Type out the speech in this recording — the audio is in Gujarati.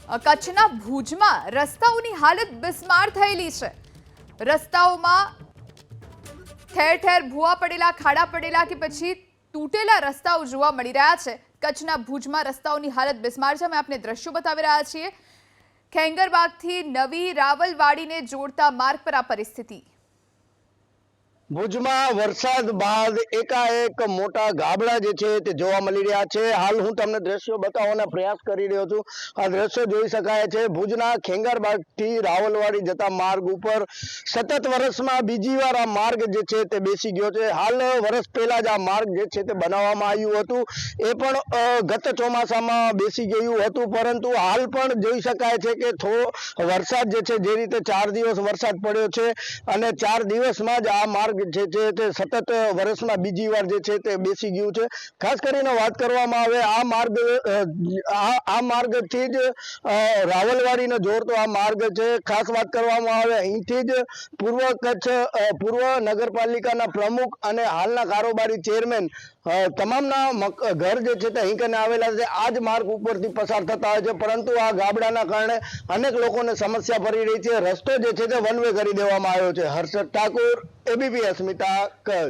કચ્છના ભુજમાં રસ્તાઓની હાલત બિસ્માર થયેલી છે। રસ્તાઓમાં ઠેર ઠેર ભૂવા પડેલા, ખાડા પડેલા કે પછી તૂટેલા રસ્તાઓ જોવા મળી રહ્યા છે। કચ્છના ભુજમાં રસ્તાઓની હાલત બિસ્માર છે। અમે આપને દ્રશ્યો બતાવી રહ્યા છીએ। ખેંગરબાગથી નવી રાવલવાડીને જોડતા માર્ગ પર આ પરિસ્થિતિ। ભુજમાં વરસાદ બાદ એકાએક મોટા ગાબડા જે છે તે જોવા મળી રહ્યા છે। હાલ હું તમને દ્રશ્યો બતાવવાનો પ્રયાસ કરી રહ્યો છું। આ દ્રશ્યો જોઈ શકાય છે ભુજના ખેંગારબાગથી રાવલવાડી જતા માર્ગ ઉપર સતત વર્ષમાં બીજી વાર આ માર્ગ જે છે તે બેસી ગયો છે। હાલ વર્ષ પહેલા જ આ માર્ગ જે છે તે બનાવવામાં આવ્યું હતું, એ પણ ગત ચોમાસામાં બેસી ગયું હતું, પરંતુ હાલ પણ જોઈ શકાય છે કે વરસાદ જે છે, જે રીતે 4 દિવસ વરસાદ પડ્યો છે અને 4 દિવસમાં જ આ માર્ગ જે છે તે સતત વર્ષમાં બીજી વાર જે છે તે બેસી ગયું છે। ખાસ કરીને વાત કરવામાં આવે આ માર્ગથી જ રાવલવાડીને જોડતો આ માર્ગ છે। ખાસ વાત કરવામાં આવે અહીંથી જ પૂર્વ નગરપાલિકાના પ્રમુખ અને હાલના કારોબારી ચેરમેન તમામના ઘર જે છે તે અહીં કને આવેલા છે। આ જ માર્ગ ઉપરથી પસાર થતા હોય છે, પરંતુ આ ગાબડાના કારણે અનેક લોકોને સમસ્યા પડી રહી છે। રસ્તો જે છે તે વન વે કરી દેવામાં આવ્યો છે। હર્ષદ ઠાકુર, એબીપી અસ્મિતા, કચ્છ।